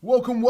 Welcome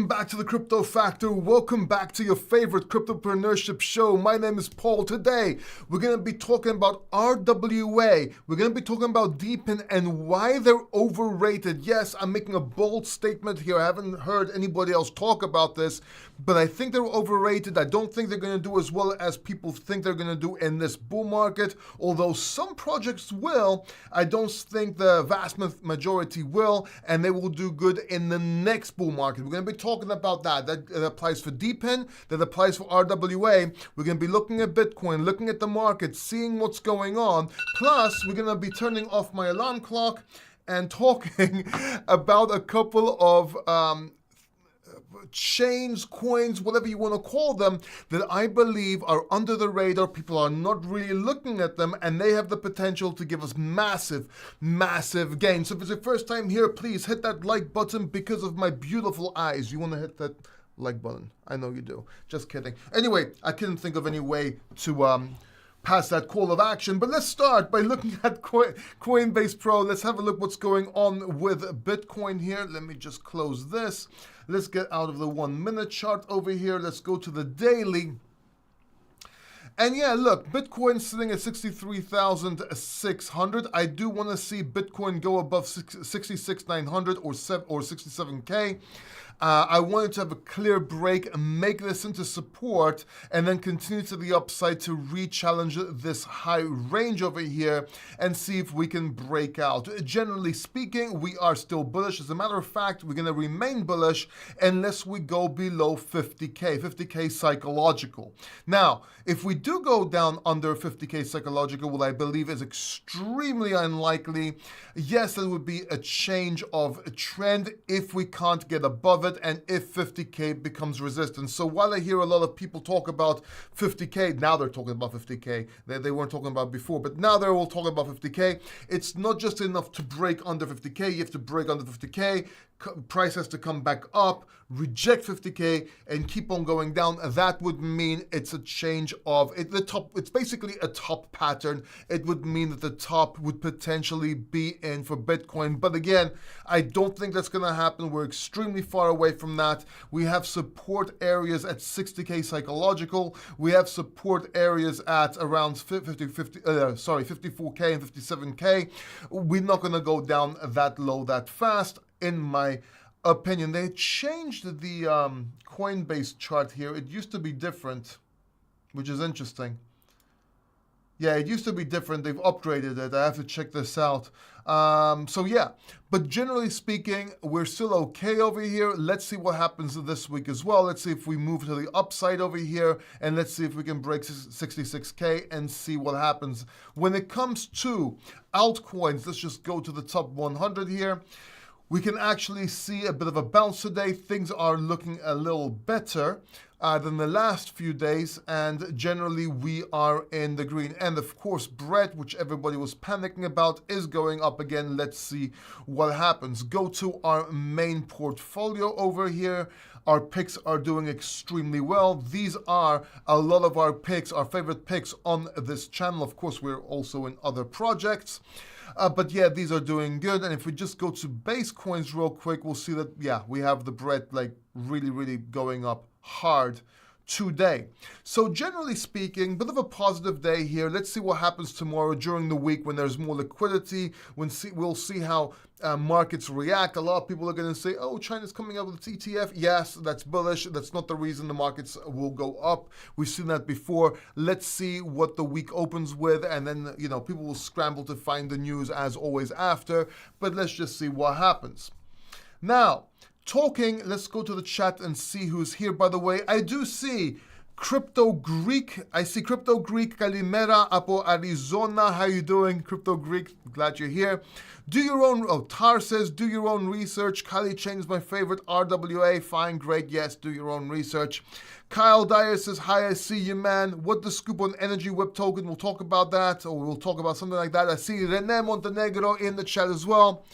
back to the Crypto Factor. Welcome back to your favorite cryptopreneurship show. My name is Paul. Today, we're going to be talking about RWA. We're going to be talking about DePIN and why they're overrated. Yes, I'm making a bold statement here. I haven't heard anybody else talk about this, but I think they're overrated. I don't think they're going to do as well as people think they're going to do in this bull market. Although some projects will, I don't think the vast majority will, and they will do good in the next bull market. We're going to be talking about that. That applies for DePIN, that applies for RWA. We're going to be looking at Bitcoin, looking at the market, seeing what's going on. Plus, we're going to be turning off my alarm clock and talking about a couple of chains, coins, whatever you want to call them, that I believe are under the radar. People are not really looking at them, and they have the potential to give us massive gains. So if it's your first time here, please hit that like button because of my beautiful eyes. You want to hit that like button? I know you do. Just kidding. Anyway, I couldn't think of any way to pass that call of action, but let's start by looking at Coinbase Pro. Let's have a look what's going on with Bitcoin here. Let me just close this. Let's get out of the 1 minute chart over here. Let's go to the daily. And yeah, look, Bitcoin sitting at 63,600. I do want to see Bitcoin go above 66,900 or 67K. I wanted to have a clear break, make this into support, and then continue to the upside to re-challenge this high range over here and see if we can break out. Generally speaking, we are still bullish. As a matter of fact, we're going to remain bullish unless we go below 50K psychological. Now, if we do go down under 50K psychological, what I believe is extremely unlikely, yes, there would be a change of trend if we can't get above it and if 50K becomes resistance. So while I hear a lot of people talk about 50K, now they're talking about 50K. They weren't talking about before, but now they're all talking about 50K. It's not just enough to break under 50K. You have to break under 50K. Price has to come back up, reject 50K, and keep on going down. That would mean it's a change of it. The top. It's basically a top pattern. It would mean that the top would potentially be in for Bitcoin. But again, I don't think that's going to happen. We're extremely far away from that. We have support areas at 60K psychological. We have support areas at around 54K and 57K. We're not going to go down that low that fast. In my opinion, they changed the Coinbase chart here. It used to be different, which is interesting. Yeah, it used to be different. They've upgraded it. I have to check this out. So yeah, but generally speaking, we're still okay over here. Let's see what happens this week as well. Let's see if we move to the upside over here, and let's see if we can break 66K and see what happens. When it comes to altcoins, let's just go to the top 100 here. We can actually see a bit of a bounce today. Things are looking a little better than the last few days, and generally we are in the green. And of course, bread, which everybody was panicking about, is going up again. Let's see what happens. Go to our main portfolio over here. Our picks are doing extremely well. These are a lot of our picks, our favorite picks on this channel. Of course, we're also in other projects. But yeah, these are doing good. And if we just go to base coins real quick, we'll see that, yeah, we have the bread like really going up hard today. So generally speaking, bit of a positive day here. Let's see what happens tomorrow during the week when there's more liquidity. We'll see how markets react. A lot of people are going to say, oh, China's coming out with its ETF. Yes, that's bullish. That's not the reason the markets will go up. We've seen that before. Let's see what the week opens with, and then, you know, people will scramble to find the news as always after, but let's just see what happens. Now, let's go to the chat and see who's here. By the way, I do see Crypto Greek. I see Crypto Greek. Kalimera Apo Arizona. How you doing, Crypto Greek? Glad you're here. Tar says, do your own research. Kali Chain is my favorite. RWA, fine, great. Yes, do your own research. Kyle Dyer says, hi, I see you, man. What the scoop on Energy Web Token? We'll talk about that, or we'll talk about something like that. I see Rene Montenegro in the chat as well.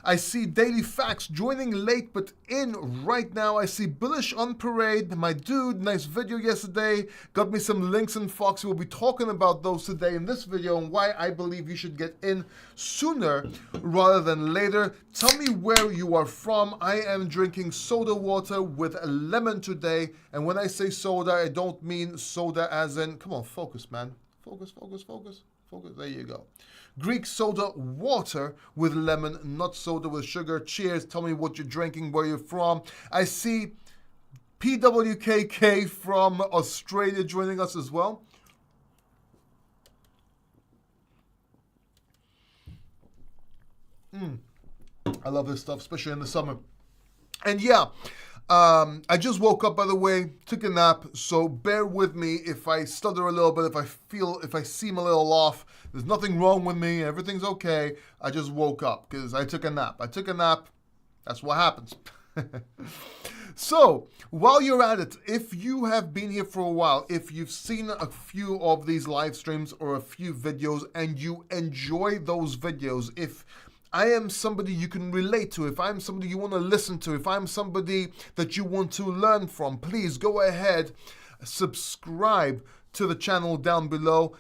I see Daily Facts joining late but in right now. I see Bullish on Parade. My dude, nice video yesterday. Got me some links in Fox. We'll be talking about those today in this video and why I believe you should get in sooner rather than later. Tell me where you are from. I am drinking soda water with a lemon today. And when I say soda, I don't mean soda as in, come on, focus, man. Focus. There you go. Greek soda water with lemon, not soda with sugar. Cheers. Tell me what you're drinking, where you're from. I see PWKK from Australia joining us as well. I love this stuff, especially in the summer. And yeah, I just woke up, by the way, took a nap, so bear with me if I stutter a little bit, if I seem a little off. There's nothing wrong with me, everything's okay. I just woke up because I took a nap. That's what happens. So, while you're at it, if you have been here for a while, if you've seen a few of these live streams or a few videos and you enjoy those videos, if I am somebody you can relate to, if I'm somebody you want to listen to, if I'm somebody that you want to learn from, please go ahead, subscribe to the channel down below.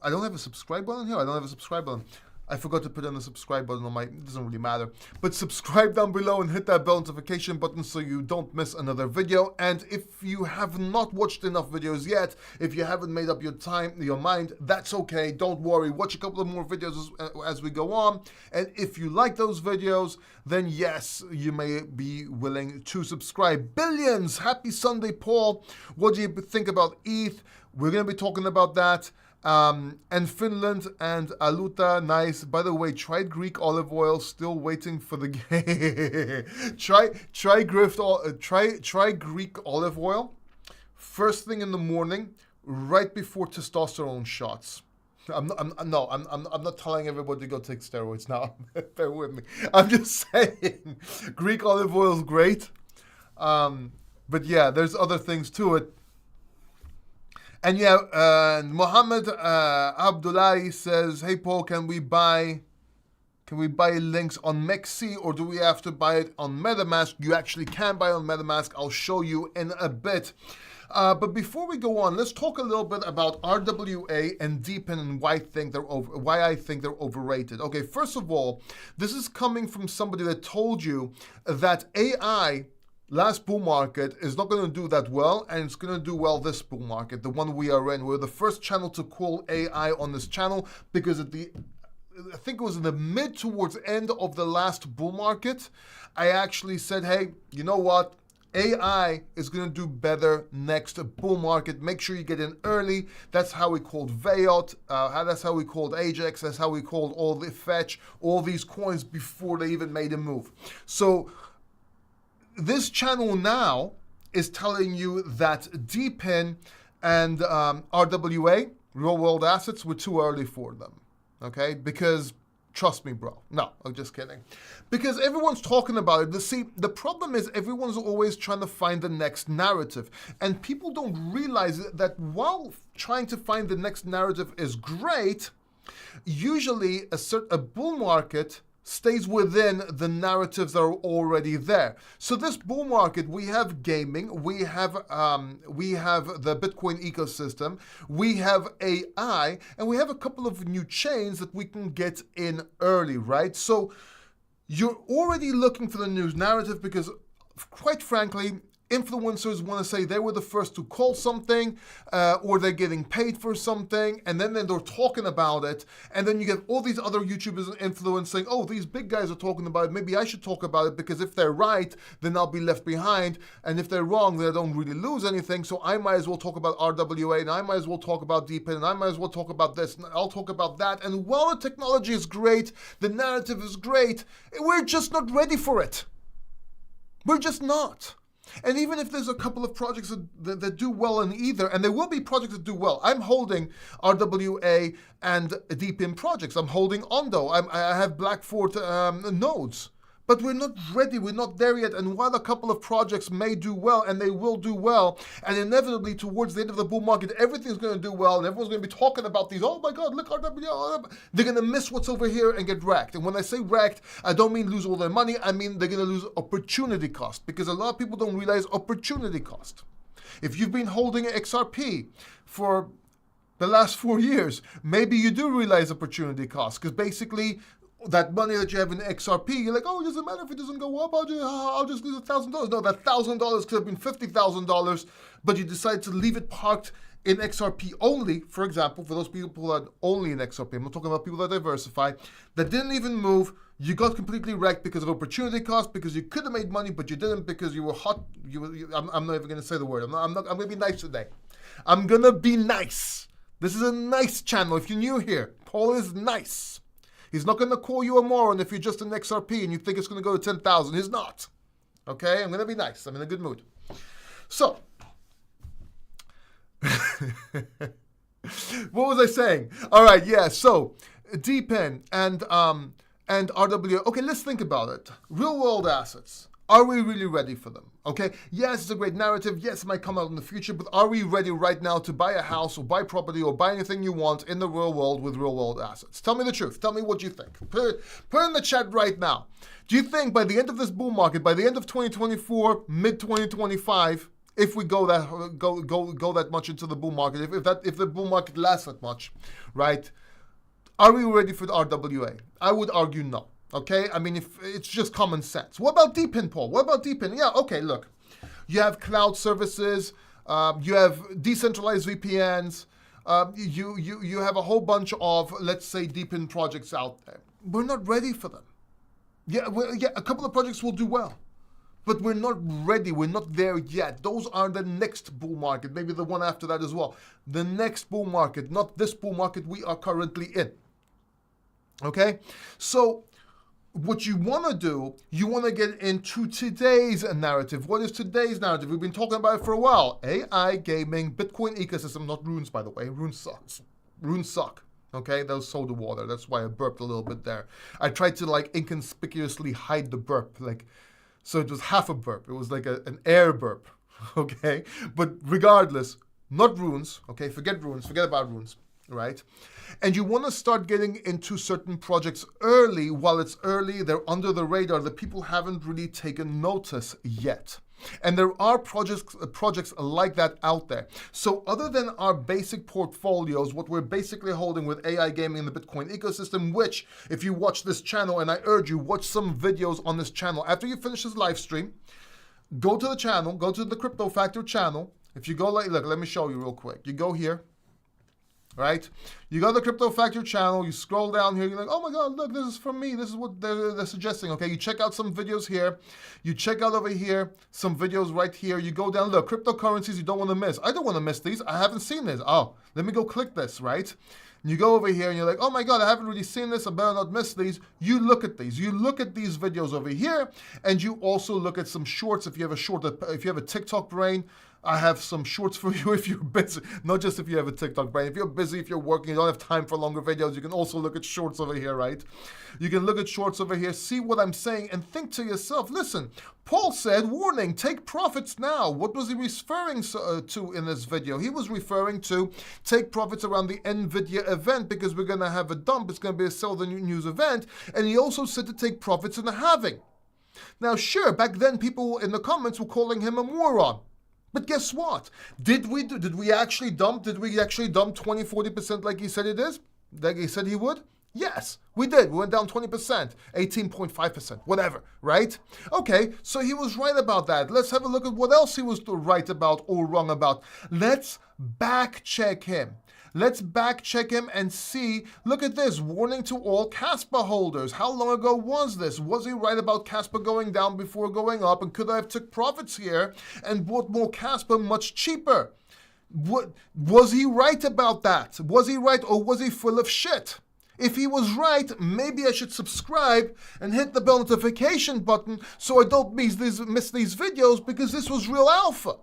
I don't have a subscribe button here. I don't have a subscribe button. I forgot to put on the subscribe button on it doesn't really matter. But subscribe down below and hit that bell notification button so you don't miss another video. And if you have not watched enough videos yet, if you haven't made up your mind, that's okay. Don't worry. Watch a couple of more videos as we go on. And if you like those videos, then yes, you may be willing to subscribe. Billions! Happy Sunday, Paul. What do you think about ETH? We're going to be talking about that. And Finland and Aluta, nice. By the way, tried Greek olive oil, still waiting for the try Greek olive oil first thing in the morning, right before testosterone shots. I'm not telling everybody to go take steroids now. Bear with me. I'm just saying, Greek olive oil is great, but yeah, there's other things to it. And yeah, Mohammed Abdullahi says, "Hey Paul, can we buy links on Mexi, or do we have to buy it on MetaMask?" You actually can buy on MetaMask. I'll show you in a bit. But before we go on, let's talk a little bit about RWA and DePIN and why I think they're overrated. Okay, first of all, this is coming from somebody that told you that AI last bull market is not going to do that well, and it's going to do well this bull market, the one we are in. We're the first channel to call AI on this channel because I think it was in the mid towards end of the last bull market, I actually said, hey, you know what? AI is going to do better next bull market. Make sure you get in early. That's how we called Vayot. That's how we called Ajax. That's how we called all the Fetch, all these coins before they even made a move. So this channel now is telling you that DePIN and RWA, real world assets, were too early for them. Okay? Because, trust me, bro. No, I'm just kidding. Because everyone's talking about it. See, the problem is everyone's always trying to find the next narrative. And people don't realize that while trying to find the next narrative is great, usually a bull market stays within the narratives that are already there. So this bull market, we have gaming, we have the Bitcoin ecosystem, we have AI, and we have a couple of new chains that we can get in early, right? So you're already looking for the news narrative because, quite frankly, influencers want to say they were the first to call something, or they're getting paid for something, and then they're talking about it, and then you get all these other YouTubers influencing, oh, these big guys are talking about it, maybe I should talk about it, because if they're right, then I'll be left behind, and if they're wrong, then I don't really lose anything, so I might as well talk about RWA, and I might as well talk about DePIN, and I might as well talk about this, and I'll talk about that, and while the technology is great, the narrative is great, we're just not ready for it. We're just not. And even if there's a couple of projects that do well in either, and there will be projects that do well. I'm holding RWA and DePIN projects. I'm holding Ondo. I have Blackford nodes. But we're not ready, we're not there yet. And while a couple of projects may do well, and they will do well, and inevitably towards the end of the bull market, everything's going to do well, and everyone's going to be talking about these, oh my God, look, RWA, they're going to miss what's over here and get wrecked. And when I say wrecked, I don't mean lose all their money, I mean they're going to lose opportunity cost, because a lot of people don't realize opportunity cost. If you've been holding XRP for the last 4 years, maybe you do realize opportunity cost, because basically that money that you have in XRP, you're like, oh, it doesn't matter if it doesn't go up, I'll just lose $1,000. No, that $1,000 could have been $50,000, but you decide to leave it parked in XRP only, for example, for those people that are only in XRP. I'm not talking about people that diversify, that didn't even move. You got completely wrecked because of opportunity cost, because you could have made money, but you didn't because you were hot. I'm not even going to say the word. I'm going to be nice today. I'm going to be nice. This is a nice channel. If you're new here, Paul is nice. He's not going to call you a moron if you're just an XRP and you think it's going to go to 10,000. He's not. Okay? I'm going to be nice. I'm in a good mood. So, what was I saying? All right, yeah. So, DePIN and RWA. Okay, let's think about it. Real world assets. Are we really ready for them? Okay, yes, it's a great narrative. Yes, it might come out in the future, but are we ready right now to buy a house or buy property or buy anything you want in the real world with real world assets? Tell me the truth. Tell me what you think. Put it in the chat right now. Do you think by the end of this bull market, by the end of 2024, mid 2025, if we go that much into the bull market, if the bull market lasts that much, right? Are we ready for the RWA? I would argue no. Okay, I mean, if it's just common sense. What about DePIN, Paul? What about DePIN? Yeah, okay, look. You have cloud services, you have decentralized VPNs, you have a whole bunch of, let's say, DePIN projects out there. We're not ready for them. Yeah, a couple of projects will do well, but we're not ready. We're not there yet. Those are the next bull market, maybe the one after that as well. The next bull market, not this bull market we are currently in. Okay, so what you want to do, you want to get into today's narrative. What is today's narrative? We've been talking about it for a while. AI, gaming, Bitcoin ecosystem, not runes, by the way. Runes sucks. Runes suck. Okay, that was soda water. That's why I burped a little bit there. I tried to like inconspicuously hide the burp, so it was half a burp. It was like an air burp. Okay, but regardless, not runes. Okay, forget runes. Forget about runes. Right? And you want to start getting into certain projects early. While it's early, they're under the radar. The people haven't really taken notice yet. And there are projects like that out there. So other than our basic portfolios, what we're basically holding with AI gaming in the Bitcoin ecosystem, which if you watch this channel, and I urge you, watch some videos on this channel. After you finish this live stream, go to the channel, go to the Crypto Factor channel. If you go like, look, let me show you real quick. You go here. Right? You go to the Crypto Factor channel, you scroll down here, you're like, oh my God, look, this is from me. This is what they're suggesting. Okay, you check out some videos here. You check out over here, some videos right here. You go down, look, cryptocurrencies you don't want to miss. I don't want to miss these. I haven't seen this. Oh, let me go click this, right? And you go over here and you're like, oh my God, I haven't really seen this. I better not miss these. You look at these. You look at these videos over here, and you also look at some shorts. If you have a TikTok brain, I have some shorts for you if you're busy. Not just if you have a TikTok brain. If you're busy, if you're working, you don't have time for longer videos, you can also look at shorts over here, right? You can look at shorts over here, see what I'm saying, and think to yourself, listen, Paul said, warning, take profits now. What was he referring to in this video? He was referring to take profits around the NVIDIA event because we're going to have a dump. It's going to be a sell the news event. And he also said to take profits in the halving. Now, sure, back then people in the comments were calling him a moron. But guess what? Did we actually dump 20-40% like he said it is? Like he said he would? Yes, we did. We went down 20%, 18.5%, whatever, right? Okay, so he was right about that. Let's have a look at what else he was right about or wrong about. Let's back check him. Let's back check him and see. Look at this. Warning to all Casper holders. How long ago was this? Was he right about Casper going down before going up? And could I have took profits here and bought more Casper much cheaper? Was he right about that? Was he right, or was he full of shit? If he was right, maybe I should subscribe and hit the bell notification button so I don't miss these videos, because this was real alpha.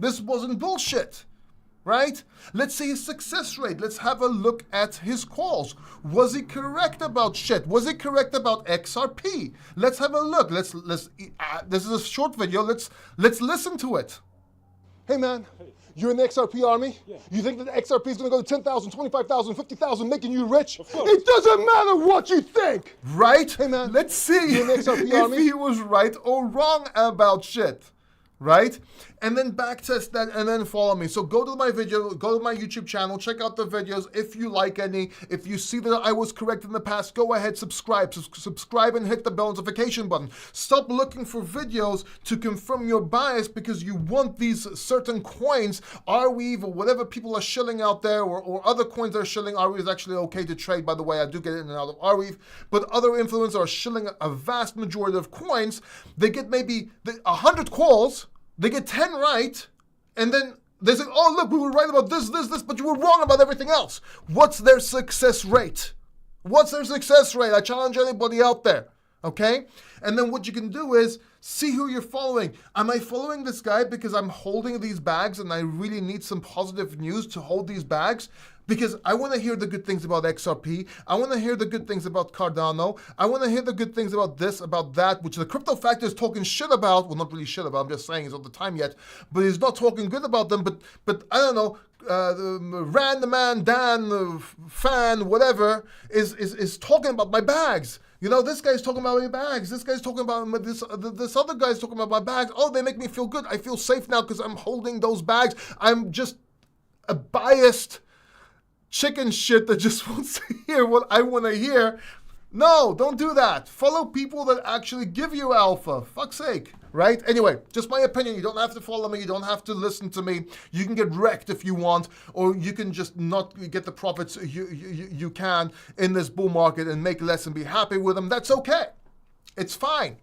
This wasn't bullshit. right? Let's see his success rate. Let's have a look at his calls. Was he correct about shit? Was he correct about XRP? Let's have a look. This is a short video. Let's listen to it. Hey man, you're in the XRP army? Yeah. You think that the XRP is going to go to 10,000, 25,000, 50,000, making you rich? Of course. It doesn't matter what you think. Right? Hey man, let's see you're in the XRP if army? he was right or wrong about shit. Right? And then backtest that and then follow me. So go to my video, go to my YouTube channel, check out the videos if you like any. If you see that I was correct in the past, go ahead, subscribe and hit the bell notification button. Stop looking for videos to confirm your bias because you want these certain coins, RWA or whatever people are shilling out there or other coins that are shilling. RWA is actually okay to trade, by the way. I do get in and out of RWA, but other influencers are shilling a vast majority of coins. They get maybe 100 calls. They get 10 right, and then they say, oh, look, we were right about this, but you were wrong about everything else. What's their success rate? What's their success rate? I challenge anybody out there, okay? And then what you can do is see who you're following. Am I following this guy because I'm holding these bags and I really need some positive news to hold these bags? Because I want to hear the good things about XRP. I want to hear the good things about Cardano. I want to hear the good things about this, about that, which the crypto factor is talking shit about. Well, not really shit about. I'm just saying it's not the time yet. But he's not talking good about them. But I don't know. Random man, Dan, fan, whatever, is talking about my bags. You know, this guy's talking about my bags. This guy's talking about this other guy's talking about my bags. Oh, they make me feel good. I feel safe now because I'm holding those bags. I'm just a biased chicken shit that just wants to hear what I want to hear. No, don't do that. Follow people that actually give you alpha. Fuck's sake, right? Anyway, just my opinion. You don't have to follow me. You don't have to listen to me. You can get wrecked if you want, or you can just not get the profits you can in this bull market and make less and be happy with them. That's okay. It's fine.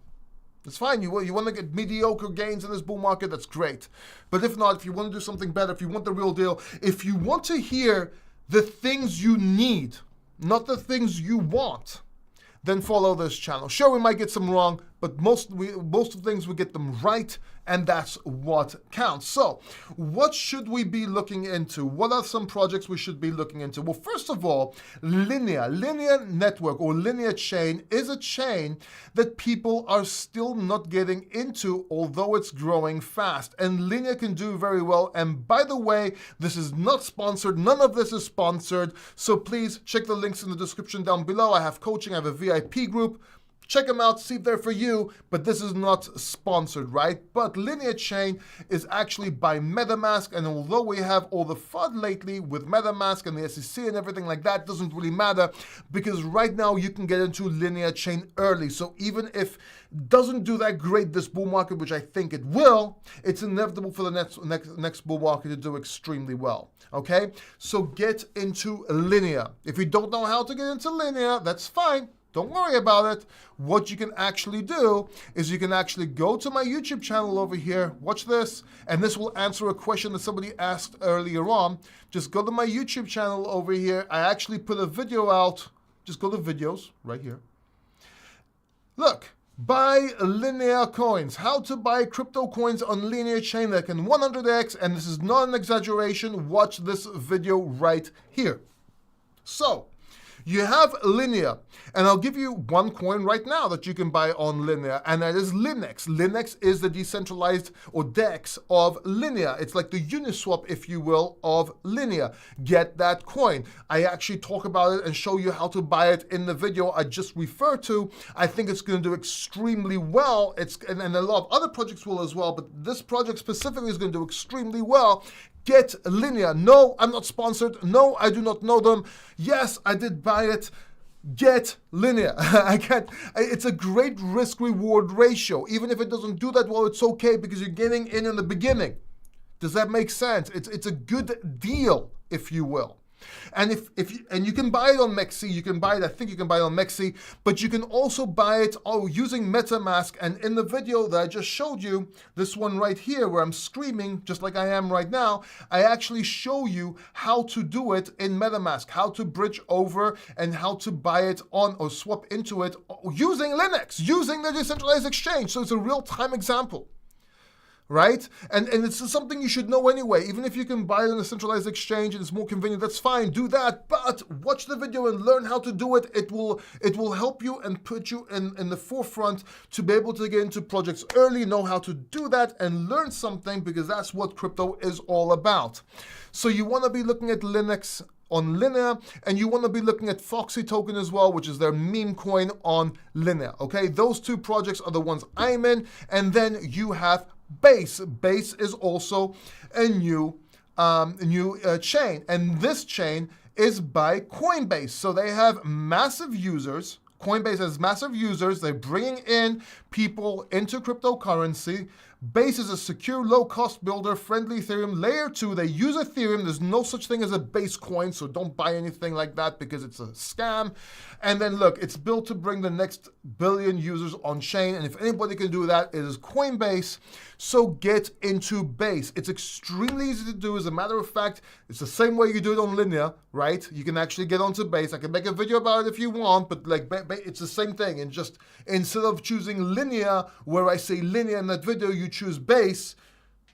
It's fine. You want to get mediocre gains in this bull market, that's great. But if not, if you want to do something better, if you want the real deal, if you want to hear the things you need, not the things you want, then follow this channel. Sure, we might get some wrong, but most of the things we get them right, and that's what counts. So, what should we be looking into? What are some projects we should be looking into? Well, first of all, Linea Network or Linea Chain is a chain that people are still not getting into, although it's growing fast. And Linea can do very well. And by the way, this is not sponsored. None of this is sponsored. So please check the links in the description down below. I have coaching. I have a VIP group. Check them out, see if they're for you, but this is not sponsored, right? But Linea Chain is actually by MetaMask, and although we have all the FUD lately with MetaMask and the SEC and everything like that, doesn't really matter because right now you can get into Linea Chain early. So even if it doesn't do that great this bull market, which I think it will, it's inevitable for the next bull market to do extremely well, okay? So get into Linea. If you don't know how to get into Linea, that's fine. Don't worry about it. What you can actually do is you can actually go to my YouTube channel over here, watch this, and this will answer a question that somebody asked earlier on. Just go to my YouTube channel over here. I actually put a video out. Just go to videos right here. Look, buy Linea coins. How to buy crypto coins on Linea Chain that can 100x, and this is not an exaggeration. Watch this video right here. So, you have Linea, and I'll give you one coin right now that you can buy on Linea, and that is Linux. Linux is the decentralized or DEX of Linea. It's like the Uniswap, if you will, of Linea. Get that coin. I actually talk about it and show you how to buy it in the video I just referred to. I think it's going to do extremely well. And a lot of other projects will as well, but this project specifically is going to do extremely well. Get Linea. No, I'm not sponsored. No, I do not know them. Yes, I did buy it. Get Linea. It's a great risk-reward ratio. Even if it doesn't do that well, it's okay because you're getting in the beginning. Does that make sense? It's a good deal, if you will. And you can buy it on Mexi, I think you can buy it on Mexi, but you can also buy it using MetaMask. And in the video that I just showed you, this one right here where I'm screaming just like I am right now, I actually show you how to do it in MetaMask, how to bridge over and how to buy it on or swap into it using Linux, using the decentralized exchange. So it's a real-time example. right? And it's something you should know anyway. Even if you can buy it on a centralized exchange and it's more convenient, that's fine, do that. But watch the video and learn how to do it. It will help you and put you in the forefront to be able to get into projects early, know how to do that and learn something, because that's what crypto is all about. So you want to be looking at Linux on Linea, and you want to be looking at Foxy token as well, which is their meme coin on Linea. Okay, those two projects are the ones I'm in, and then you have Base. Base is also a new chain, and this chain is by Coinbase. So they have massive users. Coinbase has massive users. They're bringing in people into cryptocurrency. Base is a secure, low-cost builder, friendly Ethereum. Layer 2, they use Ethereum. There's no such thing as a Base coin, so don't buy anything like that because it's a scam. And then look, it's built to bring the next billion users on chain, and if anybody can do that, it is Coinbase. So get into Base. It's extremely easy to do. As a matter of fact, it's the same way you do it on Linea, right? You can actually get onto Base. I can make a video about it if you want, but like it's the same thing. And just instead of choosing Linea, where I say Linea in that video, you choose Base,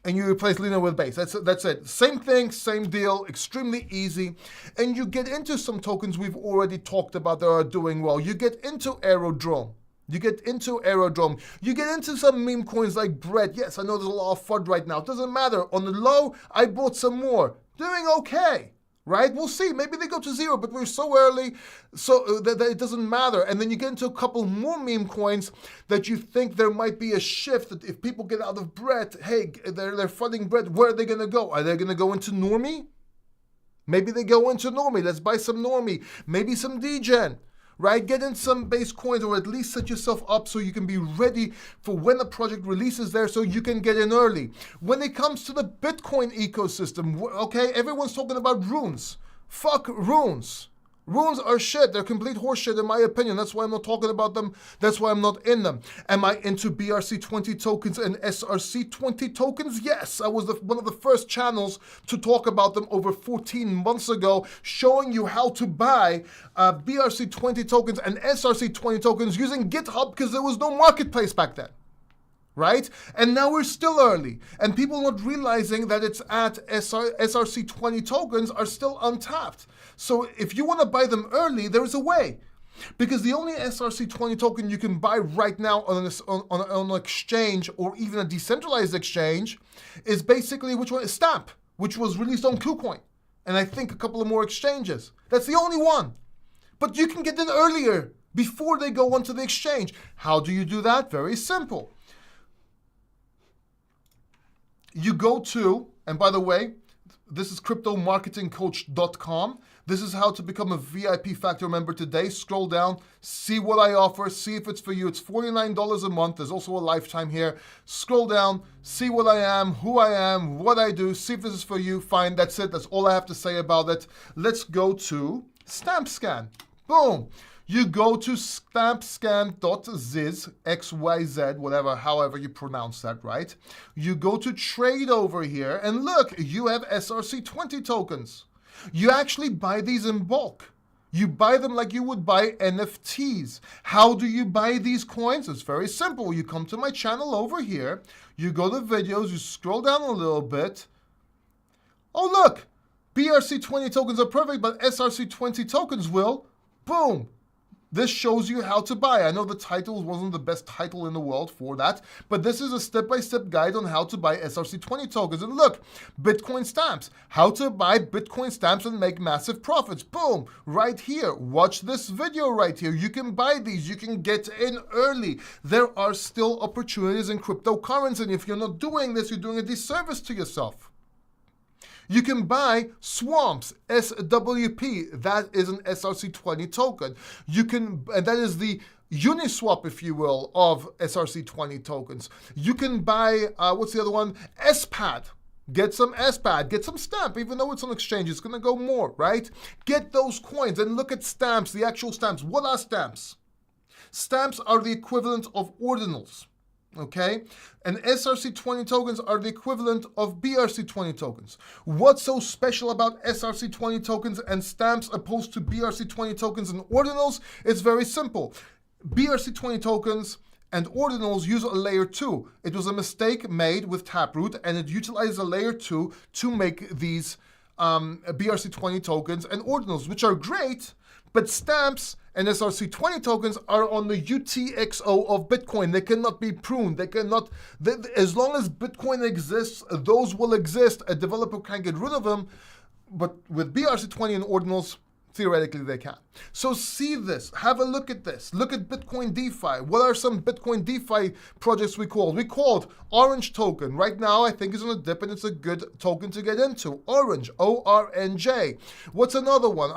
and you replace Linea with Base. That's it. Same thing, same deal, extremely easy. And you get into some tokens we've already talked about that are doing well. You get into Aerodrome. You get into Aerodrome. You get into some meme coins like Bread. Yes, I know there's a lot of FUD right now. It doesn't matter. On the low, I bought some more. Doing okay. Right? We'll see. Maybe they go to zero, but we're so early so that it doesn't matter. And then you get into a couple more meme coins that you think there might be a shift, that if people get out of Bread, hey, they're funding Bread, where are they going to go? Are they going to go into Normie? Maybe they go into Normie. Let's buy some Normie. Maybe some Degen. Right? Get in some Base coins, or at least set yourself up so you can be ready for when the project releases there, so you can get in early. When it comes to the Bitcoin ecosystem, okay, everyone's talking about runes. Fuck runes. Runes are shit. They're complete horseshit in my opinion. That's why I'm not talking about them. That's why I'm not in them. Am I into BRC20 tokens and SRC20 tokens? Yes. I was one of the first channels to talk about them over 14 months ago, showing you how to buy BRC20 tokens and SRC20 tokens using GitHub, because there was no marketplace back then. Right? And now we're still early. And people not realizing that it's at SRC20 tokens are still untapped. So if you want to buy them early, there is a way. Because the only SRC20 token you can buy right now on an exchange, or even a decentralized exchange, is basically, which one? Stamp, which was released on KuCoin. And I think a couple of more exchanges. That's the only one. But you can get in earlier, before they go onto the exchange. How do you do that? Very simple. You go to, and by the way, this is cryptomarketingcoach.com. This is how to become a VIP Factor member today. Scroll down, see what I offer, see if it's for you. It's $49 a month. There's also a lifetime here. Scroll down, see what I am, who I am, what I do, see if this is for you. Fine, that's it. That's all I have to say about it. Let's go to StampScan. Boom. You go to stampscan.ziz, XYZ, whatever, however you pronounce that, right? You go to trade over here, and look, you have SRC20 tokens. You actually buy these in bulk. You buy them like you would buy NFTs. How do you buy these coins? It's very simple. You come to my channel over here, you go to videos, you scroll down a little bit. Oh, look, BRC20 tokens are perfect, but SRC20 tokens will. Boom. This shows you how to buy. I know the title wasn't the best title in the world for that, but this is a step-by-step guide on how to buy SRC20 tokens. And look, Bitcoin stamps. How to buy Bitcoin stamps and make massive profits. Boom, right here. Watch this video right here. You can buy these. You can get in early. There are still opportunities in cryptocurrency, and if you're not doing this, you're doing a disservice to yourself. You can buy Swamps, SWP, that is an SRC20 token. You can, and that is the Uniswap, if you will, of SRC20 tokens. You can buy, what's the other one? SPAD. Get some SPAD, get some stamp, even though it's on exchange, it's gonna go more, right? Get those coins and look at stamps, the actual stamps. What are stamps? Stamps are the equivalent of ordinals. Okay, and SRC20 tokens are the equivalent of BRC20 tokens. What's so special about SRC20 tokens and stamps opposed to BRC20 tokens and ordinals? It's very simple. BRC20 tokens and ordinals use a layer 2. It was a mistake made with Taproot, and it utilizes a layer 2 to make these BRC20 tokens and ordinals, which are great, but stamps and SRC20 tokens are on the UTXO of Bitcoin. They cannot be pruned. They cannot, as long as Bitcoin exists, those will exist. A developer can't get rid of them, but with BRC20 and ordinals, theoretically they can. So see this, have a look at this. Look at Bitcoin DeFi. What are some Bitcoin DeFi projects we called? We called Orange Token. Right now, I think it's on a dip and it's a good token to get into. Orange, ORNJ. What's another one?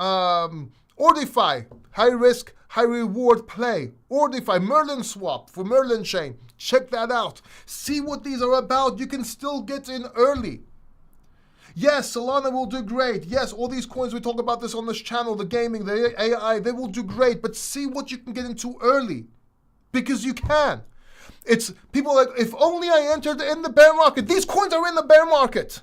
Ordify, high risk, high reward play. Ordify, Merlin Swap for Merlin Chain. Check that out. See what these are about. You can still get in early. Yes, Solana will do great. Yes, all these coins, we talk about this on this channel, the gaming, the AI, they will do great, but see what you can get into early, because you can. It's people like, if only I entered in the bear market. These coins are in the bear market,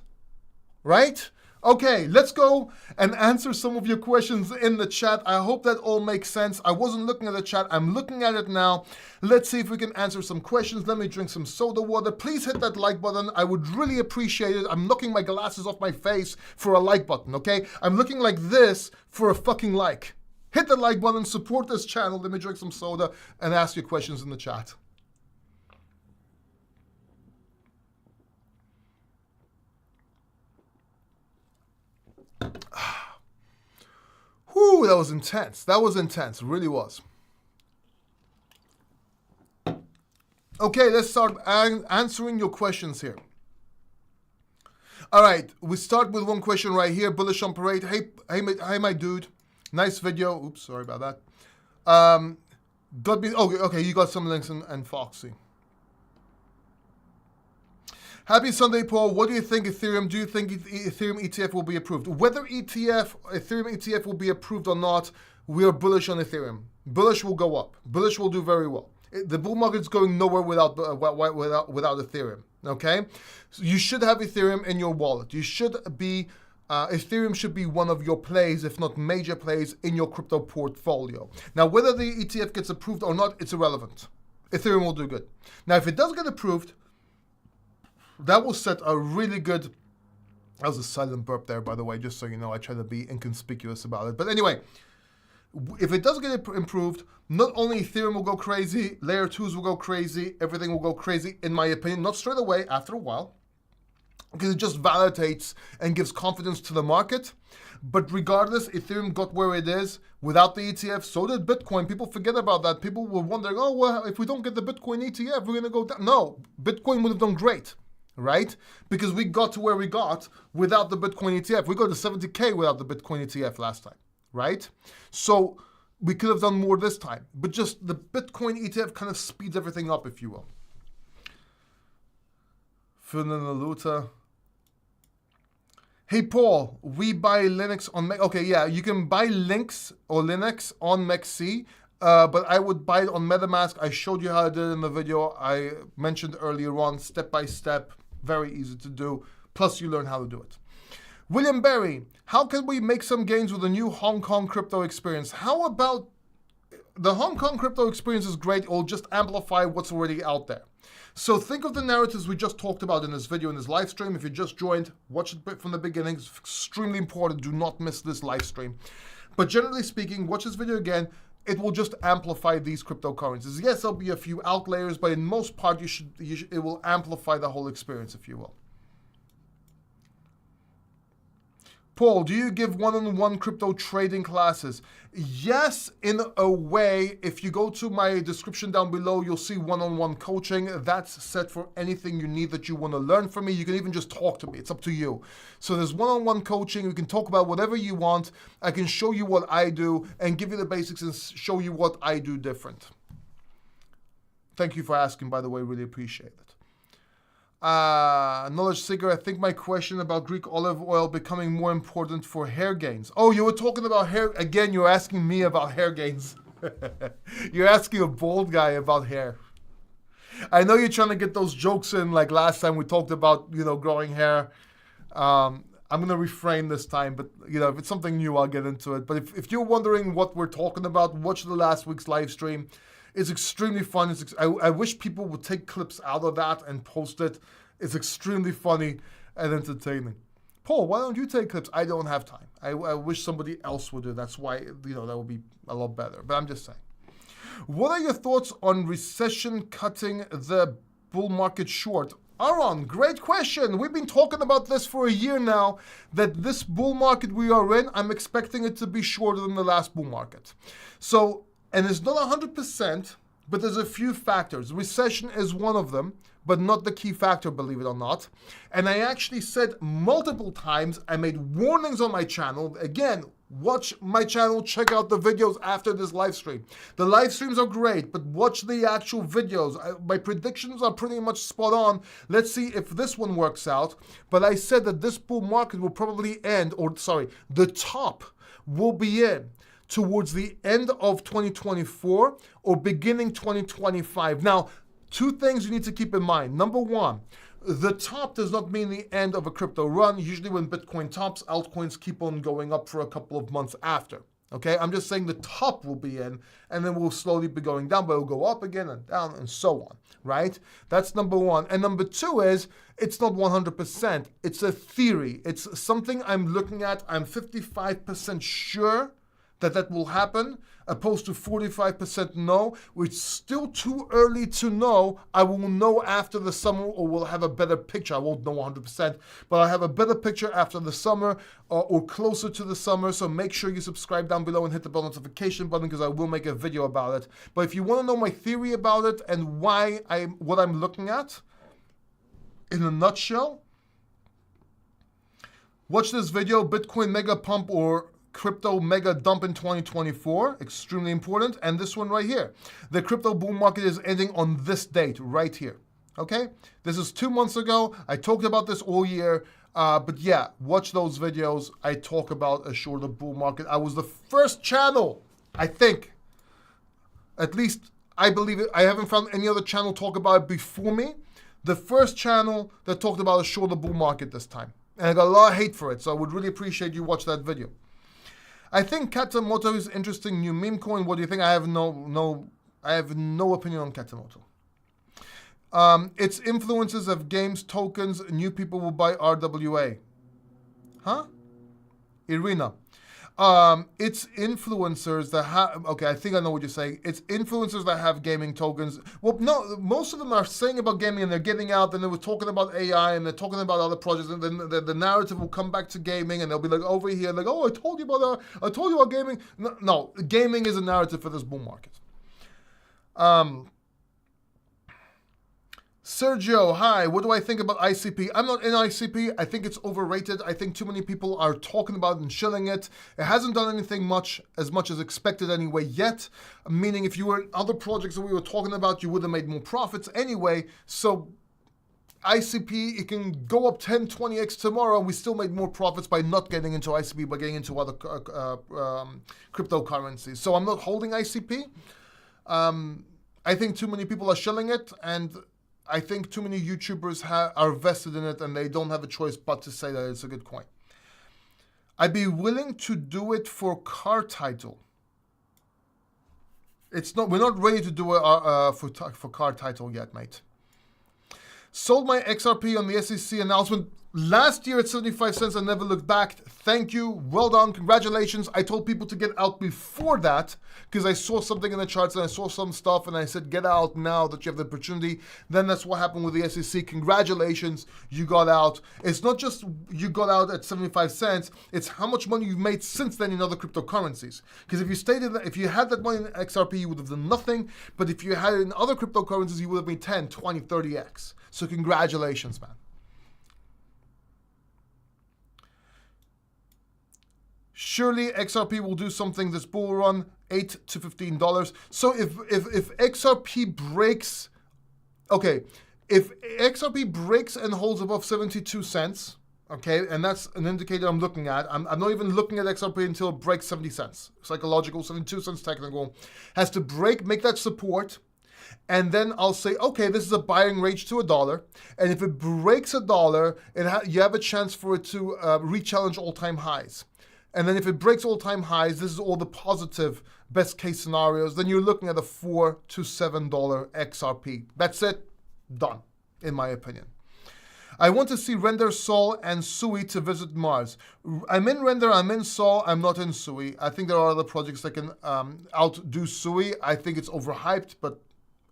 right? Okay, let's go and answer some of your questions in the chat. I hope that all makes sense. I wasn't looking at the chat. I'm looking at it now. Let's see if we can answer some questions. Let me drink some soda water. Please hit that like button. I would really appreciate it. I'm knocking my glasses off my face for a like button, okay? I'm looking like this for a fucking like. Hit the like button, support this channel. Let me drink some soda and ask your questions in the chat. Whew, that was intense. That was intense. It really was. Okay, let's start answering your questions here. All right, we start with one question right here. Bullish on Parade. Hey, my dude. Nice video. Oops, sorry about that. Okay, you got some links and Foxy. Happy Sunday, Paul. What do you think Ethereum? Do you think Ethereum ETF will be approved? Whether Ethereum ETF will be approved or not, we are bullish on Ethereum. Bullish will go up. Bullish will do very well. The bull market's going nowhere without Ethereum. Okay, so you should have Ethereum in your wallet. You should be Ethereum should be one of your plays, if not major plays, in your crypto portfolio. Now, whether the ETF gets approved or not, it's irrelevant. Ethereum will do good. Now, if it does get approved, that will set a really good... That was a silent burp there, by the way, just so you know. I try to be inconspicuous about it. But anyway, if it does get improved, not only Ethereum will go crazy, layer 2s will go crazy, everything will go crazy, in my opinion. Not straight away, after a while, because it just validates and gives confidence to the market. But regardless, Ethereum got where it is without the ETF. So did Bitcoin. People forget about that. People were wondering, oh, well, if we don't get the Bitcoin ETF, we're going to go down. No, Bitcoin would have done great. Right? Because we got to where we got without the Bitcoin ETF. We got to 70K without the Bitcoin ETF last time, right? So we could have done more this time. But just the Bitcoin ETF kind of speeds everything up, if you will. Luta. Hey, Paul, we buy Linux on... Okay, yeah, you can buy Linux or Linux on MEXC. But I would buy it on MetaMask. I showed you how I did it in the video I mentioned earlier on, step by step, very easy to do. Plus, you learn how to do it. William Berry, how can we make some gains with the new Hong Kong crypto experience? How about the Hong Kong crypto experience is great. It will just amplify what's already out there. So think of the narratives we just talked about in this video, in this live stream. If you just joined, watch it from the beginning. It's extremely important. Do not miss this live stream. But generally speaking, watch this video again. It will just amplify these cryptocurrencies. Yes, there'll be a few outliers, but in most part, it will amplify the whole experience, if you will. Paul, do you give one-on-one crypto trading classes? Yes, in a way. If you go to my description down below, you'll see one-on-one coaching. That's set for anything you need that you want to learn from me. You can even just talk to me. It's up to you. So there's one-on-one coaching. We can talk about whatever you want. I can show you what I do and give you the basics and show you what I do different. Thank you for asking, by the way. Really appreciate it. Knowledge Seeker, I think my question about Greek olive oil becoming more important for hair gains. Oh, you were talking about hair. Again, you're asking me about hair gains. You're asking a bald guy about hair. I know you're trying to get those jokes in like last time we talked about, you know, growing hair. I'm going to refrain this time, but, you know, if it's something new, I'll get into it. But if you're wondering what we're talking about, watch the last week's live stream. It's extremely fun. I wish people would take clips out of that and post it. It's extremely funny and entertaining. Paul, why don't you take clips? I don't have time. I wish somebody else would do. That's why, that would be a lot better. But I'm just saying. What are your thoughts on recession cutting the bull market short? Aaron, great question. We've been talking about this for a year now, that this bull market we are in, I'm expecting it to be shorter than the last bull market. So, and it's not 100%, but there's a few factors. Recession is one of them, but not the key factor, believe it or not. And I actually said multiple times, I made warnings on my channel. Again, watch my channel, check out the videos after this live stream. The live streams are great, but watch the actual videos. My predictions are pretty much spot on. Let's see if this one works out. But I said that this bull market will probably end, the top will be in towards the end of 2024 or beginning 2025. Now, two things you need to keep in mind. Number one, the top does not mean the end of a crypto run. Usually when Bitcoin tops, altcoins keep on going up for a couple of months after. Okay, I'm just saying the top will be in and then we'll slowly be going down, but it'll go up again and down and so on, right? That's number one. And number two is, it's not 100%. It's a theory. It's something I'm looking at. I'm 55% sure that will happen, opposed to 45% no. It's still too early to know. I will know after the summer, or we'll have a better picture. I won't know 100%, but I'll have a better picture after the summer or closer to the summer. So make sure you subscribe down below and hit the bell notification button, because I will make a video about it. But if you want to know my theory about it and what I'm looking at, in a nutshell, watch this video, Bitcoin mega pump or crypto mega dump in 2024, extremely important. And this one right here, the crypto bull market is ending on this date right here. Okay, this is 2 months ago. I talked about this all year, but yeah, watch those videos. I talk about a shorter bull market. I was the first channel, I think, at least I believe it. I haven't found any other channel talk about it before me. The first channel that talked about a shorter bull market this time, and I got a lot of hate for it. So I would really appreciate you watch that video. I think Katamoto is interesting new meme coin. What do you think? I have no opinion on Katamoto. It's influences of games, tokens, new people will buy RWA. Huh? Irina. It's influencers that have, okay, I think I know what you're saying. It's influencers that have gaming tokens. Well, no, most of them are saying about gaming and they're getting out and they were talking about AI and they're talking about other projects, and then the narrative will come back to gaming and they'll be like over here, like, oh, I told you about gaming. No, gaming is a narrative for this bull market. Sergio, hi, what do I think about ICP? I'm not in ICP. I think it's overrated. I think too many people are talking about it and shilling it. It hasn't done anything as much as expected anyway yet. Meaning if you were in other projects that we were talking about, you would have made more profits anyway. So ICP, it can go up 10, 20x tomorrow, and we still made more profits by not getting into ICP, by getting into other cryptocurrencies. So I'm not holding ICP. I think too many people are shilling it, and I think too many YouTubers are vested in it and they don't have a choice but to say that it's a good coin. I'd be willing to do it for car title. We're not ready to do it for car title yet, mate. Sold my XRP on the SEC announcement last year at 75 cents and never looked back. Thank you. Well done. Congratulations. I told people to get out before that because I saw something in the charts and I saw some stuff and I said, get out now that you have the opportunity. Then that's what happened with the SEC. Congratulations. You got out. It's not just you got out at 75 cents. It's how much money you've made since then in other cryptocurrencies. Because if you had that money in XRP, you would have done nothing. But if you had it in other cryptocurrencies, you would have made 10, 20, 30x. So congratulations, man. Surely XRP will do something this bull run, $8 to $15. So if XRP breaks, okay, if XRP breaks and holds above 72 cents, okay, and that's an indicator I'm looking at. I'm not even looking at XRP until it breaks 70 cents. Psychological, 72 cents technical. Has to break, make that support, and then I'll say, okay, this is a buying range to $1. And if it breaks $1, you have a chance for it to re-challenge all-time highs. And then if it breaks all-time highs, this is all the positive best case scenarios, then you're looking at a $4 to $7 XRP. That's it. Done, in my opinion. I want to see Render, Sol, and Sui to visit Mars. I'm in Render, I'm in Sol, I'm not in Sui. I think there are other projects that can outdo Sui. I think it's overhyped, but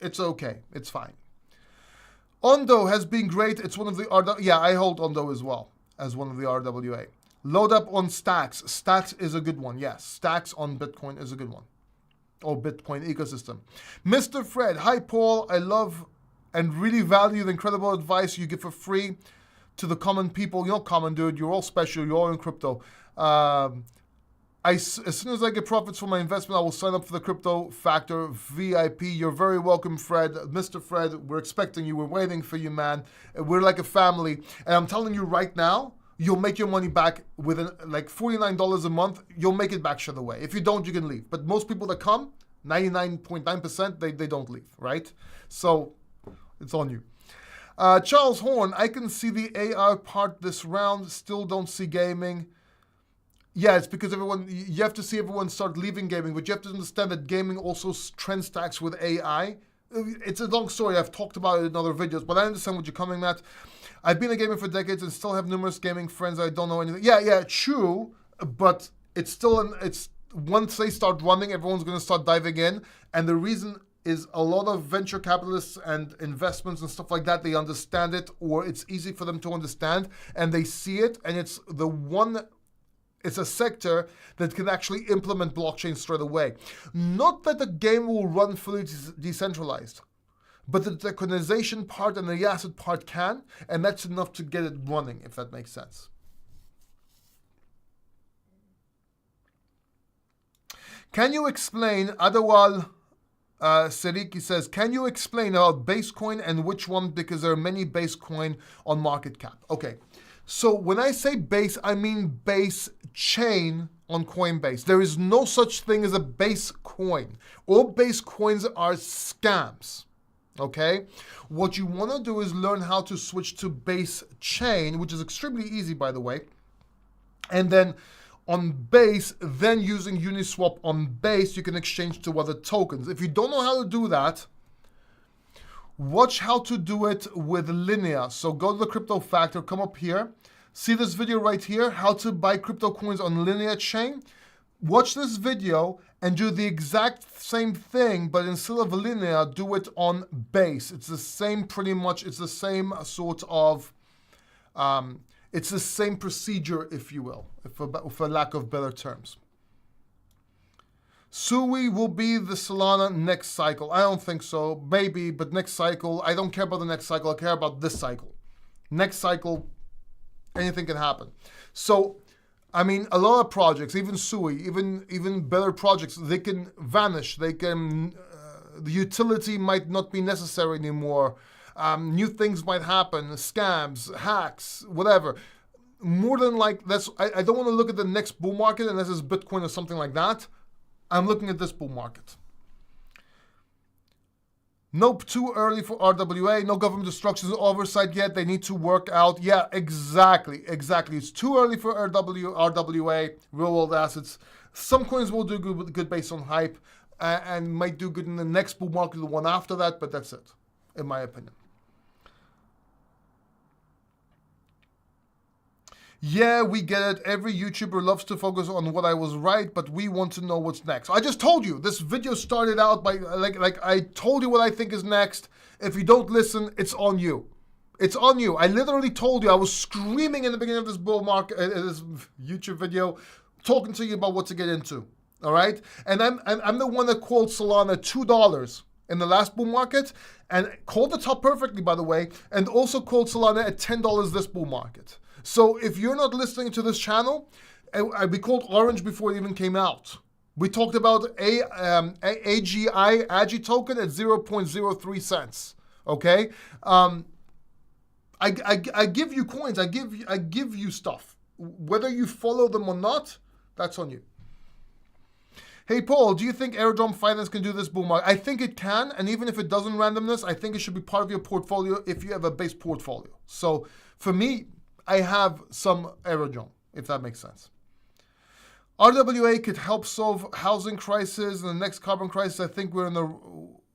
it's okay. It's fine. Ondo has been great. It's one of the RWA. Yeah, I hold Ondo as well as one of the RWA. Load up on Stacks. Stacks is a good one. Yes, Stacks on Bitcoin is a good one. Or Bitcoin ecosystem. Mr. Fred, hi Paul. I love and really value the incredible advice you give for free to the common people. You're not common, dude. You're all special. You're all in crypto. As soon as I get profits from my investment, I will sign up for the Crypto Factor VIP. You're very welcome, Fred. Mr. Fred, we're expecting you. We're waiting for you, man. We're like a family. And I'm telling you right now, you'll make your money back within like $49 a month. You'll make it back straight away. If you don't, you can leave. But most people that come, 99.9%, they don't leave, right? So it's on you. Charles Horn, I can see the AR part this round. Still don't see gaming. Yeah, it's because you have to see everyone start leaving gaming, but you have to understand that gaming also trend stacks with AI. It's a long story. I've talked about it in other videos, but I understand what you're coming at. I've been a gamer for decades and still have numerous gaming friends. I don't know anything. Yeah, true, but it's still, once they start running, everyone's going to start diving in. And the reason is a lot of venture capitalists and investments and stuff like that, they understand it, or it's easy for them to understand, and they see it, and it's a sector that can actually implement blockchain straight away. Not that the game will run fully decentralized, but the tokenization part and the asset part can, and that's enough to get it running, if that makes sense. Can you explain, Adawal Seriki says, can you explain about Basecoin and which one, because there are many Basecoin on market cap? Okay, so when I say base, I mean base chain on Coinbase. There is no such thing as a base coin. All base coins are scams, okay? What you want to do is learn how to switch to base chain, which is extremely easy, by the way, and then on Base, then using Uniswap on Base, you can exchange to other tokens. If you don't know how to do that, watch how to do it with Linea. So go to the Crypto Factor, come up here, see this video right here, how to buy crypto coins on Linea chain. Watch this video and do the exact same thing, but instead of Linea, do it on Base. It's the same, pretty much, it's the same sort of, it's the same procedure, if you will, for lack of better terms. Sui will be the Solana next cycle. I don't think so. Maybe, but next cycle, I don't care about the next cycle. I care about this cycle. Next cycle, anything can happen. So, I mean, a lot of projects, even Sui, even better projects, they can vanish. They can, the utility might not be necessary anymore. New things might happen, scams, hacks, whatever. More than like, I don't want to look at the next bull market unless it's Bitcoin or something like that. I'm looking at this bull market. Nope, too early for RWA. No government instructions or oversight yet. They need to work out. Yeah, exactly. It's too early for RWA, real world assets. Some coins will do good based on hype and might do good in the next bull market, the one after that, but that's it, in my opinion. Yeah, we get it. Every YouTuber loves to focus on what I was right, but we want to know what's next. I just told you, this video started out by, like I told you what I think is next. If you don't listen, it's on you. It's on you. I literally told you, I was screaming in the beginning of this bull market, this YouTube video, talking to you about what to get into, all right? And I'm the one that called Solana $2 in the last bull market, and called the top perfectly, by the way, and also called Solana at $10 this bull market. So if you're not listening to this channel, we called orange before it even came out. We talked about AGI token at 0.03 cents. Okay, I give you coins. I give you stuff. Whether you follow them or not, that's on you. Hey Paul, do you think Airdrop Finance can do this bull market? I think it can, and even if it doesn't randomness, I think it should be part of your portfolio if you have a base portfolio. So for me, I have some Aerodrome, if that makes sense. RWA could help solve housing crisis and the next carbon crisis. I think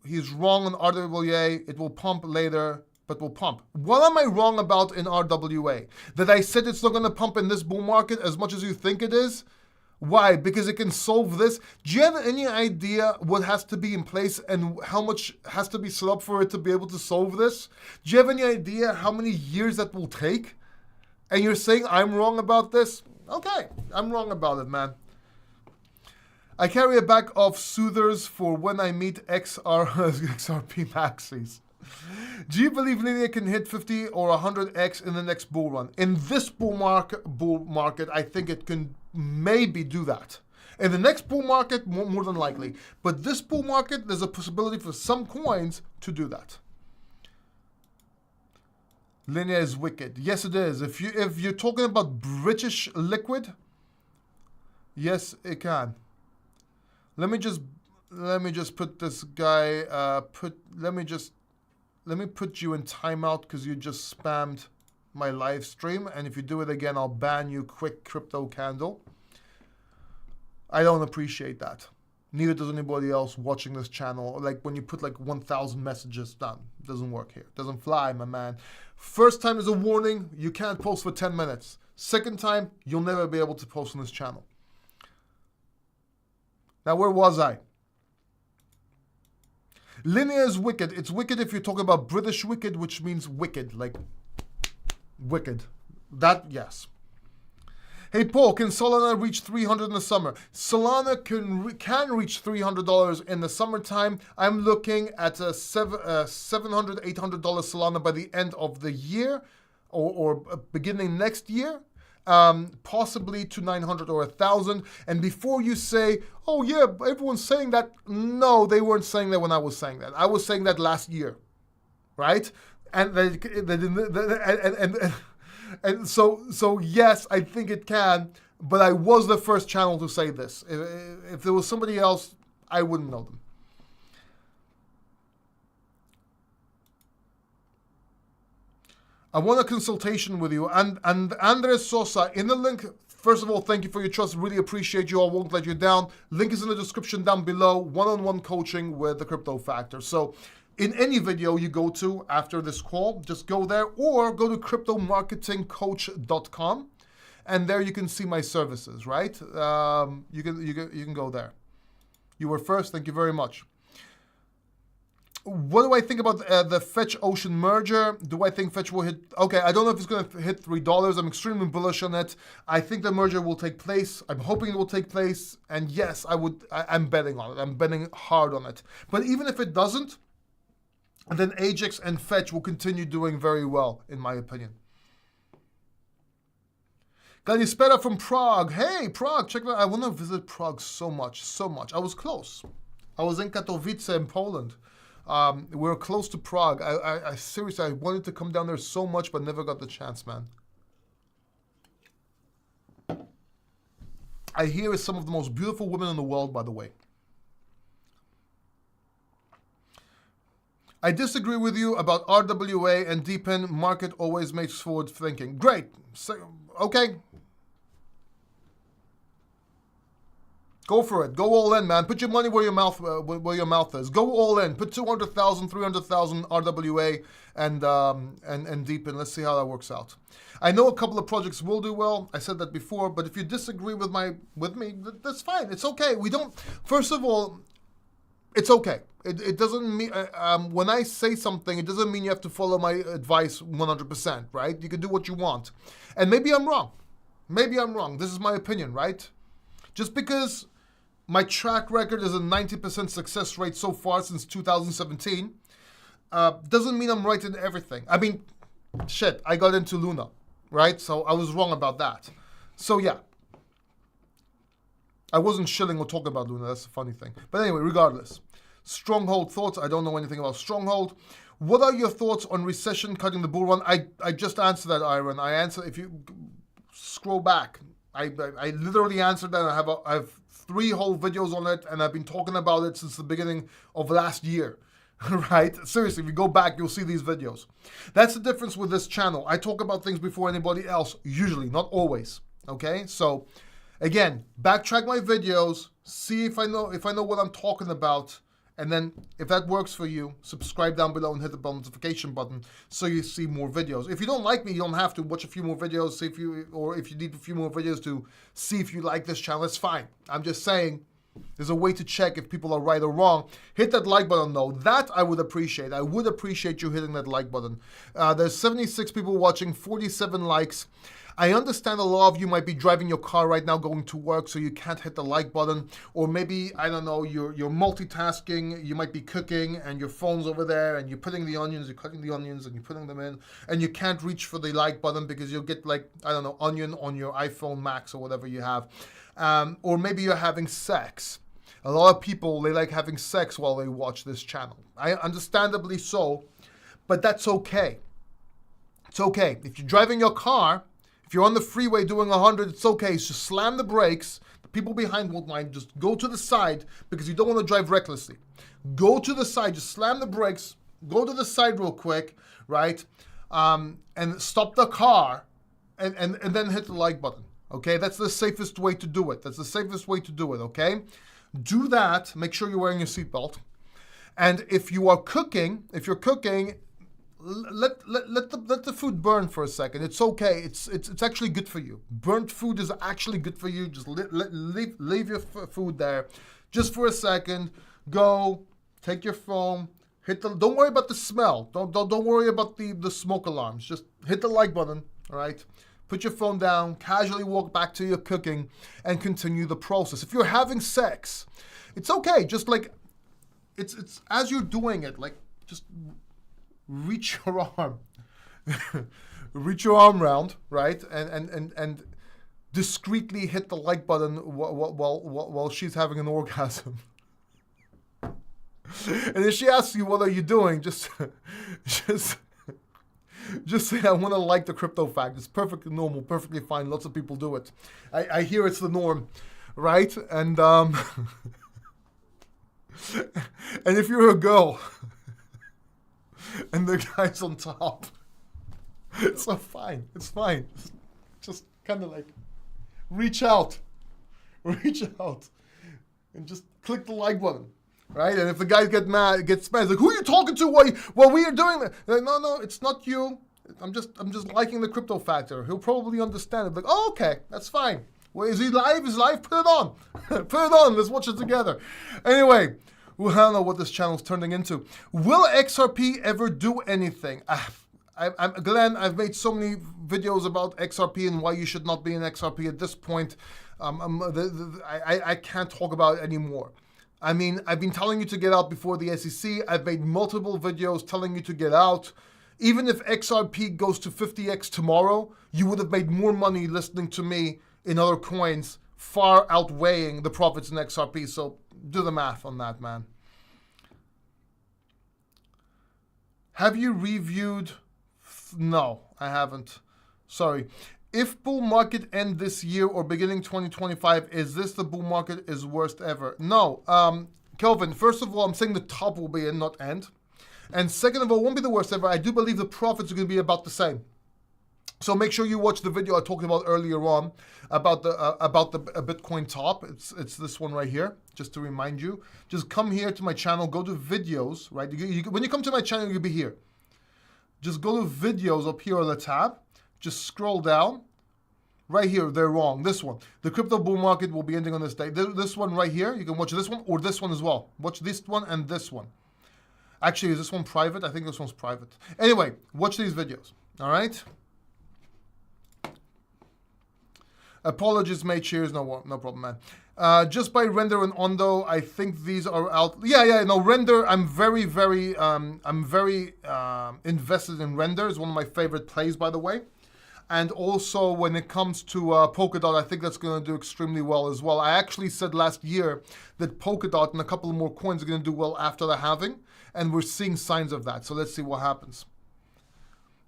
he's wrong on RWA. It will pump later, but will pump. What am I wrong about in RWA? That I said it's not going to pump in this bull market as much as you think it is? Why? Because it can solve this. Do you have any idea what has to be in place and how much has to be set up for it to be able to solve this? Do you have any idea how many years that will take? And you're saying I'm wrong about this? Okay, I'm wrong about it, man. I carry a bag of soothers for when I meet XRP maxis. Do you believe Linea can hit 50 or 100x in the next bull run? In this bull market, I think it can maybe do that. In the next bull market, more than likely. But this bull market, there's a possibility for some coins to do that. Linea is wicked. Yes, it is. If you're talking about British liquid, yes, it can. Let me just put this guy. Let me put you in timeout because you just spammed my live stream, and if you do it again, I'll ban you. Quick crypto candle. I don't appreciate that. Neither does anybody else watching this channel. Like when you put like 1,000 messages, done. Doesn't work here. Doesn't fly, my man. First time is a warning. You can't post for 10 minutes. Second time, you'll never be able to post on this channel. Now, where was I? Linea is wicked. It's wicked if you're talking about British wicked, which means wicked, like wicked. That, yes. Hey, Paul, can Solana reach 300 in the summer? Solana can reach $300 in the summertime. I'm looking at a $700, $800 Solana by the end of the year or beginning next year. Possibly to 900 or 1,000. And before you say, oh yeah, everyone's saying that. No, they weren't saying that when I was saying that. I was saying that last year, right? And so yes, I think it can, but I was the first channel to say this. If there was somebody else, I wouldn't know them. I want a consultation with you. And Andres Sosa, in the link, first of all, thank you for your trust. Really appreciate you. I won't let you down. Link is in the description down below. One-on-one coaching with the Crypto Factor. So in any video you go to after this call, just go there or go to cryptomarketingcoach.com. And there you can see my services, right? You can go there. You were first. Thank you very much. What do I think about the Fetch Ocean merger? Do I think Fetch will hit? Okay, I don't know if it's going to hit $3. I'm extremely bullish on it. I think the merger will take place. I'm hoping it will take place. And yes, I'm betting on it. I'm betting hard on it. But even if it doesn't, then Ajax and Fetch will continue doing very well, in my opinion. Kalispera from Prague. Hey, Prague, check that out. I want to visit Prague so much. I was close. I was in Katowice in Poland. We were close to Prague. I seriously, I wanted to come down there so much, but never got the chance, man. I hear it's some of the most beautiful women in the world, by the way. I disagree with you about RWA and DePIN. Market always makes forward thinking. Great. So, okay. Go for it. Go all in, man. Put your money where your mouth is. Go all in. Put 200,000, 300,000 RWA and DePIN. Let's see how that works out. I know a couple of projects will do well. I said that before, but if you disagree with me, that's fine. It's okay. We don't. First of all, it's okay. It doesn't mean when I say something, it doesn't mean you have to follow my advice 100%, right? You can do what you want, and maybe I'm wrong. Maybe I'm wrong. This is my opinion, right? Just because my track record is a 90% success rate so far since 2017 doesn't mean I'm right in everything. I mean, shit, I got into Luna, right? So I was wrong about that. So yeah, I wasn't shilling or talking about Luna. That's the funny thing. But anyway, regardless. Stronghold thoughts. I don't know anything about Stronghold. What are your thoughts on recession cutting the bull run? I just answered that, Iron. I answered, if you scroll back, I literally answered that. I have 3 whole videos on it, and I've been talking about it since the beginning of last year, right? Seriously, if you go back, you'll see these videos. That's the difference with this channel. I talk about things before anybody else, usually, not always, okay? So Again, backtrack my videos, see if I know what I'm talking about, and then if that works for you, subscribe down below and hit the bell notification button so you see more videos. If you don't like me, you don't have to watch a few more videos. See if you need a few more videos to see if you like this channel, it's fine. I'm just saying there's a way to check if people are right or wrong. Hit that like button though. That I would appreciate. I would appreciate you hitting that like button. There's 76 people watching, 47 likes. I understand a lot of you might be driving your car right now going to work, so you can't hit the like button. Or maybe, I don't know, you're multitasking. You might be cooking and your phone's over there and you're putting the onions, you're cutting the onions and you're putting them in. And you can't reach for the like button because you'll get like, I don't know, onion on your iPhone Max or whatever you have. Or maybe you're having sex. A lot of people, they like having sex while they watch this channel. Understandably so, but that's okay. It's okay. If you're driving your car, if you're on the freeway doing 100, it's okay. Just slam the brakes. The people behind won't mind. Just go to the side because you don't want to drive recklessly. Go to the side. Just slam the brakes. Go to the side real quick, right? And stop the car and then hit the like button. Okay, that's the safest way to do it. That's the safest way to do it, okay? Do that. Make sure you're wearing your seatbelt. And if you're cooking, let the food burn for a second. It's okay. It's actually good for you. Burnt food is actually good for you. Just leave your food there, just for a second. Go, take your phone, hit the. Don't worry about the smell. Don't worry about the smoke alarms. Just hit the like button. All right. Put your phone down. Casually walk back to your cooking and continue the process. If you're having sex, it's okay. Just like it's as you're doing it, like just. Reach your arm, reach your arm round, right, and discreetly hit the like button while she's having an orgasm. And if she asks you what are you doing, just say I want to like the crypto fact. It's perfectly normal, perfectly fine. Lots of people do it. I hear it's the norm, right? And and if you're a girl. And the guy's on top. So fine. It's fine. Just kind of like reach out. And just click the like button. Right? And if the guy gets mad, it's like, who are you talking to while we are doing that? Like, no, it's not you. I'm just liking the crypto factor. He'll probably understand it. Like, oh, okay, that's fine. Well, is he live? Is live? Put it on. Put it on. Let's watch it together. Anyway. Well, I don't know what this channel's turning into. Will XRP ever do anything? Glenn, I've made so many videos about XRP and why you should not be in XRP at this point. I can't talk about it anymore. I mean, I've been telling you to get out before the SEC. I've made multiple videos telling you to get out. Even if XRP goes to 50x tomorrow, you would have made more money listening to me in other coins, far outweighing the profits in XRP. So do the math on that, man. Have you reviewed? No, I haven't. Sorry. If bull market end this year or beginning 2025, is this the bull market is worst ever? No. Kelvin, first of all, I'm saying the top will be and not end. And second of all, it won't be the worst ever. I do believe the profits are going to be about the same. So make sure you watch the video I talked about earlier on about the Bitcoin top. It's this one right here, just to remind you. Just come here to my channel, go to videos, right? When you come to my channel, you'll be here. Just go to videos up here on the tab. Just scroll down. Right here, they're wrong. This one. The crypto bull market will be ending on this day. This one right here, you can watch this one or this one as well. Watch this one and this one. Actually, is this one private? I think this one's private. Anyway, watch these videos, all right? Apologies, mate. Cheers. No problem, man. Just by Render and Ondo, I think these are out. Yeah. No, Render. I'm very invested in Render. It's one of my favorite plays, by the way. And also, when it comes to Polkadot, I think that's going to do extremely well as well. I actually said last year that Polkadot and a couple of more coins are going to do well after the halving, and we're seeing signs of that. So let's see what happens.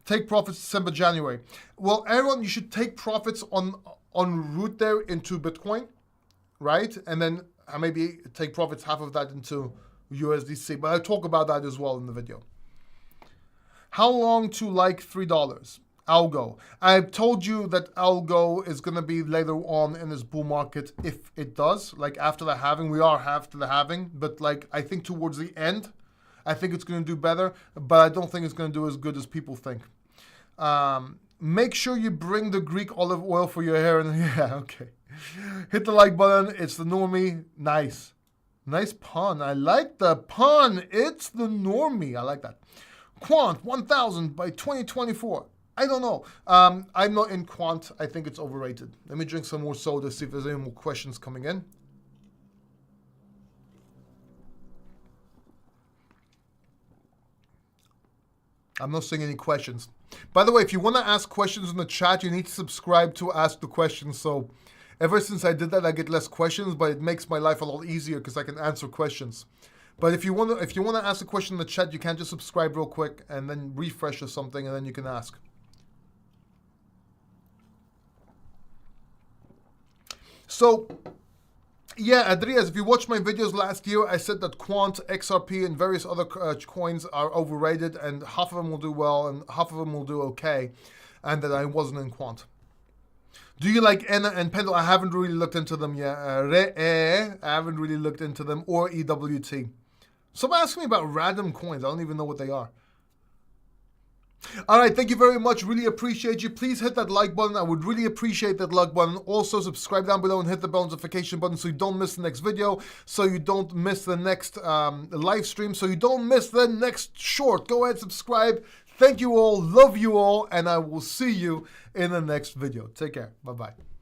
Take profits December, January. Well, Aaron, you should take profits on route there into Bitcoin, right? And then maybe take profits, half of that into USDC. But I'll talk about that as well in the video. How long to like $3? Algo. I've told you that Algo is going to be later on in this bull market if it does. Like after the halving, we are after the halving, but like I think towards the end, I think it's going to do better, but I don't think it's going to do as good as people think. Make sure you bring the Greek olive oil for your hair. And yeah, okay. Hit the like button. It's the normie. Nice. Nice pun. I like the pun. It's the normie. I like that. Quant 1000 by 2024. I don't know. I'm not in quant. I think it's overrated. Let me drink some more soda, see if there's any more questions coming in. I'm not seeing any questions. By the way, if you want to ask questions in the chat, you need to subscribe to ask the questions. So ever since I did that, I get less questions, but it makes my life a lot easier because I can answer questions. But if you want to ask a question in the chat, you can just subscribe real quick and then refresh or something, and then you can ask. So, yeah, Adrias, if you watched my videos last year, I said that Quant, XRP, and various other coins are overrated, and half of them will do well, and half of them will do okay, and that I wasn't in Quant. Do you like ENA and Pendle? I haven't really looked into them yet. I haven't really looked into them, or EWT. Someone asked me about random coins. I don't even know what they are. All right, thank you very much. Really appreciate you. Please hit that like button. I would really appreciate that like button. Also, subscribe down below and hit the bell notification button so you don't miss the next video, so you don't miss the next live stream, so you don't miss the next short. Go ahead, subscribe. Thank you all. Love you all. And I will see you in the next video. Take care. Bye-bye.